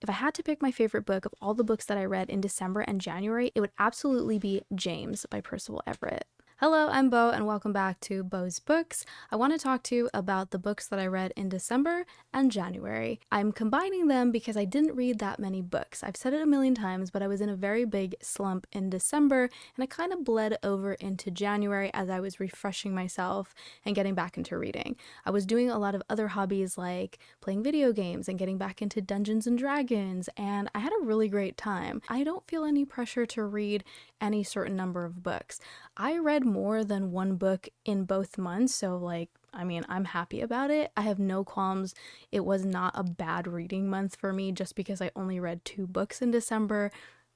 If I had to pick my favorite book of all the books that I read in December and January, it would absolutely be James by Percival Everett. Hello, I'm Bo, and welcome back to Bo's Books. I want to talk to you about the books that I read in December and January. I'm combining them because I didn't read that many books. I've said it a million times, but I was in a very big slump in December, and it kind of bled over into January as I was refreshing myself and getting back into reading. I was doing a lot of other hobbies like playing video games and getting back into Dungeons and Dragons, and I had a really great time. I don't feel any pressure to read any certain number of books. I read more than one book in both months, so I'm happy about it. I have no qualms. It was not a bad reading month for me just because I only read 2 books in December.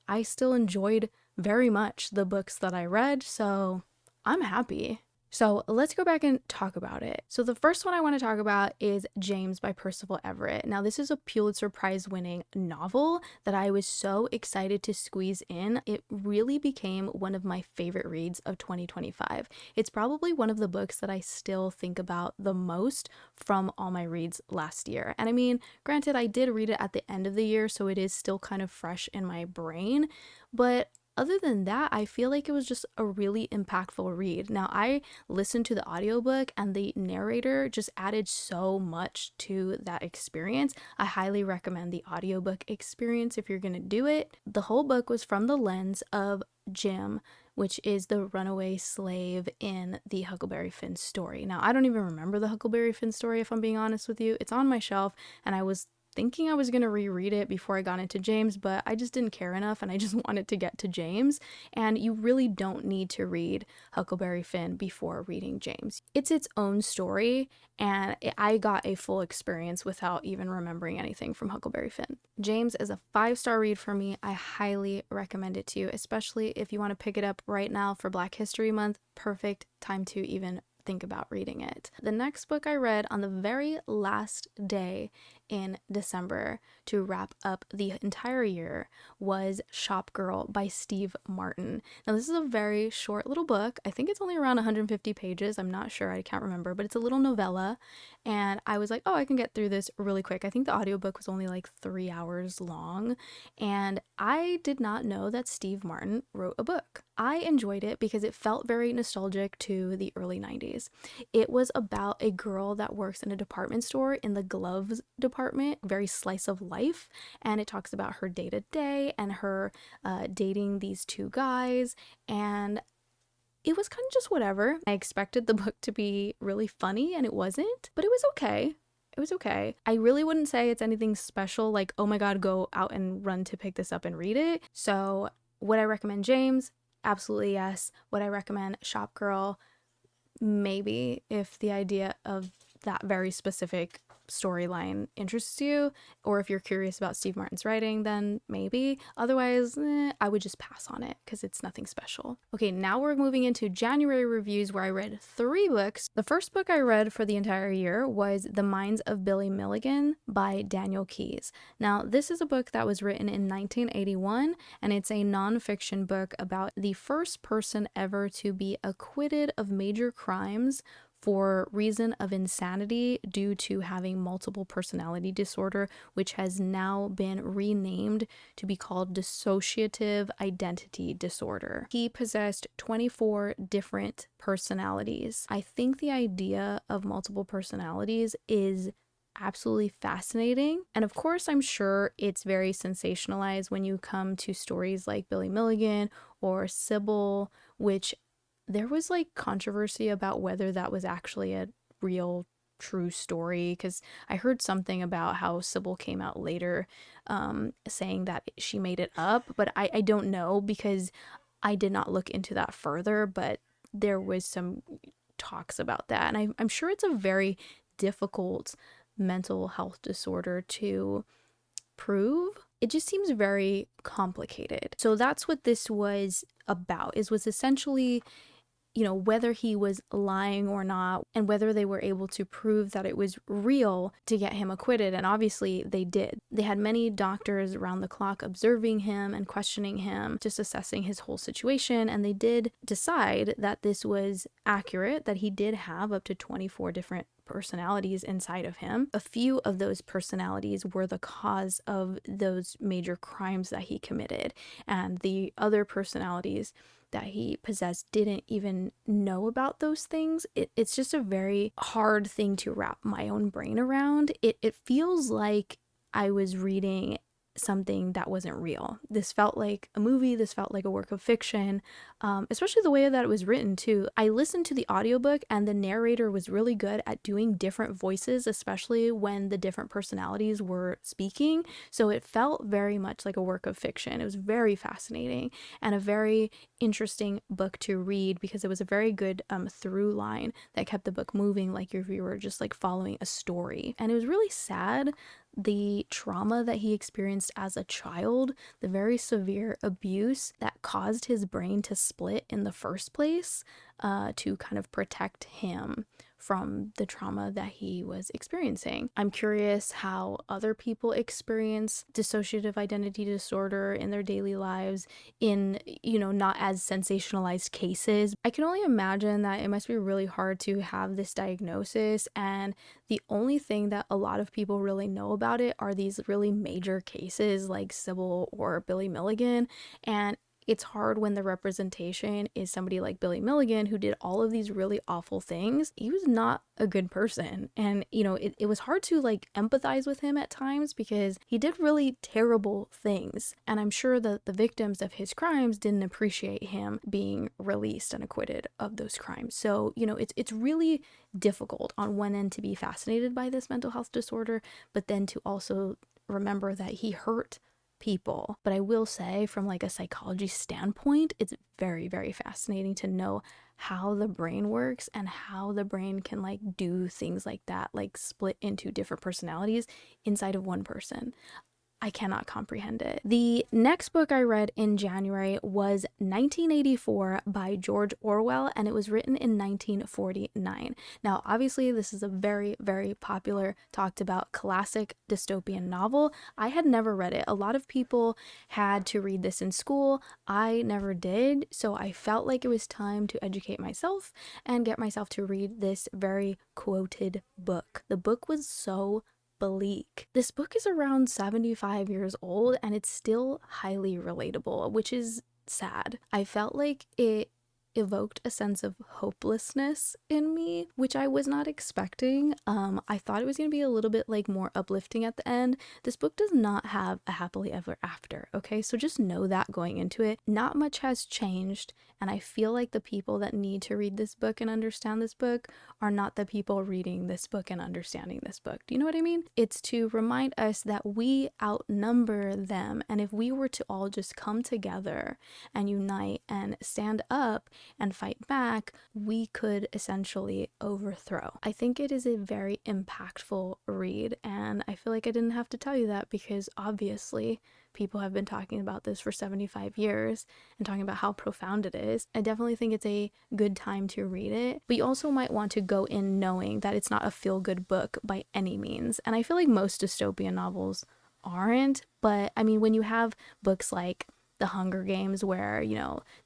I still enjoyed very much the books that I read, so I'm happy. So let's go back and talk about it. So the first one I want to talk about is James by Percival Everett. Now, this is a Pulitzer Prize winning novel that I was so excited to squeeze in. It really became one of my favorite reads of 2025. It's probably one of the books that I still think about the most from all my reads last year. And I mean, granted, I did read it at the end of the year, so it is still kind of fresh in my brain, but other than that, I feel like it was just a really impactful read. Now, I listened to the audiobook and the narrator just added so much to that experience. I highly recommend the audiobook experience if you're going to do it. The whole book was from the lens of Jim, which is the runaway slave in the Huckleberry Finn story. Now, I don't even remember the Huckleberry Finn story, if I'm being honest with you. It's on my shelf, and I was thinking I was going to reread it before I got into James, but I just didn't care enough and I just wanted to get to James. And you really don't need to read Huckleberry Finn before reading James. It's its own story, and I got a full experience without even remembering anything from Huckleberry Finn. James is a 5-star read for me. I highly recommend it to you, especially if you want to pick it up right now for Black History Month. Perfect time to even think about reading it. The next book I read on the very last day in December to wrap up the entire year was Shop Girl by Steve Martin. Now, this is a very short little book. I think it's only around 150 pages. I'm not sure. I can't remember, but it's a little novella. And I was like, oh, I can get through this really quick. I think the audiobook was only like 3 hours long. And I did not know that Steve Martin wrote a book. I enjoyed it because it felt very nostalgic to the early 90s. It was about a girl that works in a department store in the gloves department, very slice of life, and it talks about her day-to-day and her dating these 2 guys, and it was kind of just whatever. I expected the book to be really funny, and it wasn't, but it was okay. It was okay. I really wouldn't say it's anything special, like, oh my god, go out and run to pick this up and read it. So would I recommend James? Absolutely yes. Would I recommend Shop Girl? Maybe, if the idea of that very specific storyline interests you, or if you're curious about Steve Martin's writing, then maybe. Otherwise, I would just pass on it because it's nothing special. Okay, now we're moving into January reviews where I read 3 books. The first book I read for the entire year was The Minds of Billy Milligan by Daniel Keyes. Now, this is a book that was written in 1981, and it's a nonfiction book about the first person ever to be acquitted of major crimes for reason of insanity due to having multiple personality disorder, which has now been renamed to be called dissociative identity disorder. He possessed 24 different personalities. I think the idea of multiple personalities is absolutely fascinating. And of course, I'm sure it's very sensationalized when you come to stories like Billy Milligan or Sybil, which there was like controversy about whether that was actually a real true story, because I heard something about how Sybil came out later saying that she made it up, but I don't know because I did not look into that further, but there was some talks about that, and I'm sure it's a very difficult mental health disorder to prove. It just seems very complicated. So that's what this was about, was essentially, whether he was lying or not, and whether they were able to prove that it was real to get him acquitted. And obviously they did. They had many doctors around the clock observing him and questioning him, just assessing his whole situation. And they did decide that this was accurate, that he did have up to 24 different personalities inside of him. A few of those personalities were the cause of those major crimes that he committed, and the other personalities that he possessed didn't even know about those things. It's just a very hard thing to wrap my own brain around. It feels like I was reading something that wasn't real. This felt like a movie, this felt like a work of fiction, especially the way that it was written too. I listened to the audiobook and the narrator was really good at doing different voices, especially when the different personalities were speaking. So it felt very much like a work of fiction. It was very fascinating and a very interesting book to read because it was a very good through line that kept the book moving, like if you were just like following a story. And it was really sad, the trauma that he experienced as a child, the very severe abuse that caused his brain to split in the first place, to kind of protect him from the trauma that he was experiencing. I'm curious how other people experience dissociative identity disorder in their daily lives in, not as sensationalized cases. I can only imagine that it must be really hard to have this diagnosis, and the only thing that a lot of people really know about it are these really major cases like Sybil or Billy Milligan, and it's hard when the representation is somebody like Billy Milligan, who did all of these really awful things. He was not a good person. And, it was hard to like empathize with him at times because he did really terrible things. And I'm sure that the victims of his crimes didn't appreciate him being released and acquitted of those crimes. So, it's really difficult on one end to be fascinated by this mental health disorder, but then to also remember that he hurt people. But I will say, from like a psychology standpoint, it's very, very fascinating to know how the brain works and how the brain can like do things like that, like split into different personalities inside of one person. I cannot comprehend it. The next book I read in January was 1984 by George Orwell, and it was written in 1949. Now, obviously, this is a very, very popular, talked about classic dystopian novel. I had never read it. A lot of people had to read this in school. I never did, so I felt like it was time to educate myself and get myself to read this very quoted book. The book was so bleak. This book is around 75 years old and it's still highly relatable, which is sad. I felt like it evoked a sense of hopelessness in me, which I was not expecting. I thought it was going to be a little bit like more uplifting at the end. This book does not have a happily ever after, okay? So just know that going into it. Not much has changed, and I feel like the people that need to read this book and understand this book are not the people reading this book and understanding this book. Do you know what I mean? It's to remind us that we outnumber them, and if we were to all just come together and unite and stand up and fight back, we could essentially overthrow. I think it is a very impactful read, and I feel like I didn't have to tell you that because obviously people have been talking about this for 75 years and talking about how profound it is. I definitely think it's a good time to read it, but you also might want to go in knowing that it's not a feel-good book by any means. And I feel like most dystopian novels aren't, but I mean, when you have books like The Hunger Games where,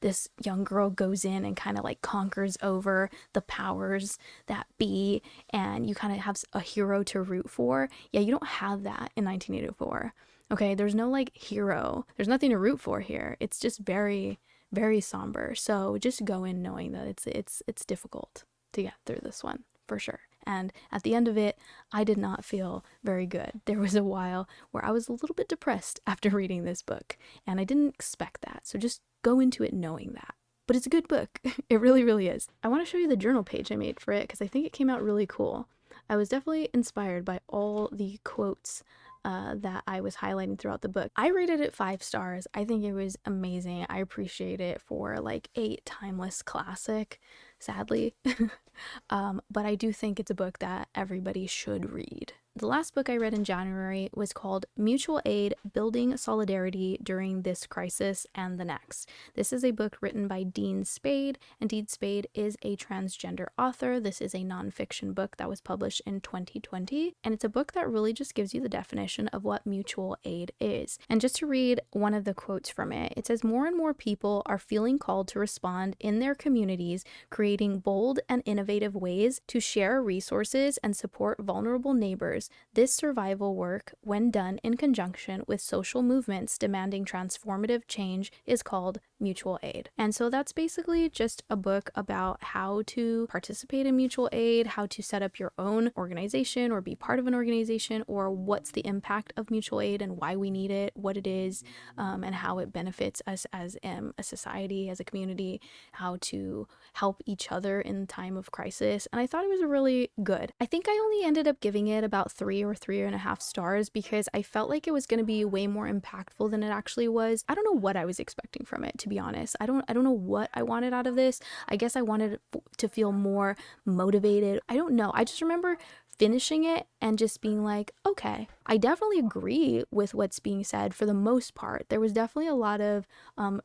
this young girl goes in and kind of like conquers over the powers that be, and you kind of have a hero to root for. Yeah, you don't have that in 1984. Okay, there's no like hero. There's nothing to root for here. It's just very, very somber. So just go in knowing that it's difficult to get through this one for sure. And at the end of it, I did not feel very good. There was a while where I was a little bit depressed after reading this book, and I didn't expect that. So just go into it knowing that. But it's a good book. It really, really is. I want to show you the journal page I made for it because I think it came out really cool. I was definitely inspired by all the quotes that I was highlighting throughout the book. I rated it 5 stars. I think it was amazing. I appreciate it for like a timeless classic, sadly. But I do think it's a book that everybody should read. The last book I read in January was called Mutual Aid: Building Solidarity During This Crisis and the Next. This is a book written by Dean Spade, and Dean Spade is a transgender author. This is a nonfiction book that was published in 2020, and it's a book that really just gives you the definition of what mutual aid is. And just to read one of the quotes from it, it says, "More and more people are feeling called to respond in their communities, creating bold and innovative ways to share resources and support vulnerable neighbors. This survival work, when done in conjunction with social movements demanding transformative change, is called mutual aid." And so that's basically just a book about how to participate in mutual aid, how to set up your own organization or be part of an organization, or what's the impact of mutual aid and why we need it, what it is, and how it benefits us as a society, as a community, how to help each other in time of crisis. And I thought it was really good. I think I only ended up giving it about 3 or 3.5 stars because I felt like it was going to be way more impactful than it actually was. I don't know what I was expecting from it, to be honest. I don't know what I wanted out of this. I guess I wanted to feel more motivated. I don't know. I just remember finishing it and just being like, okay, I definitely agree with what's being said for the most part. There was definitely a lot of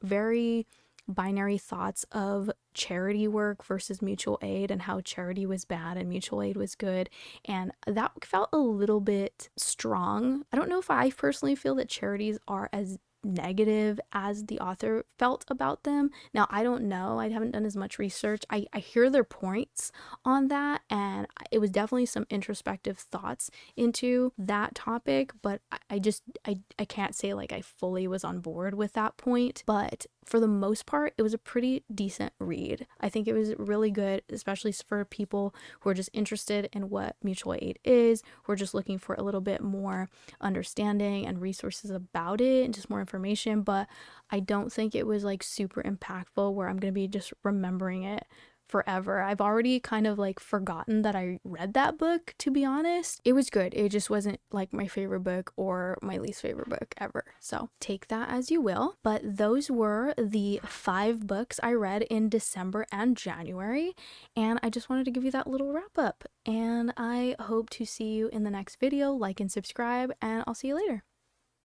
very binary thoughts of charity work versus mutual aid and how charity was bad and mutual aid was good, and that felt a little bit strong. I don't know if I personally feel that charities are as negative as the author felt about them. Now, I don't know. I haven't done as much research. I hear their points on that, and it was definitely some introspective thoughts into that topic, but I can't say like I fully was on board with that point. But for the most part, it was a pretty decent read. I think it was really good, especially for people who are just interested in what mutual aid is, who are just looking for a little bit more understanding and resources about it and just more information. But I don't think it was like super impactful where I'm going to be just remembering it forever. I've already kind of like forgotten that I read that book, to be honest. It was good. It just wasn't like my favorite book or my least favorite book ever. So take that as you will. But those were the 5 books I read in December and January. And I just wanted to give you that little wrap up. And I hope to see you in the next video. Like and subscribe, and I'll see you later.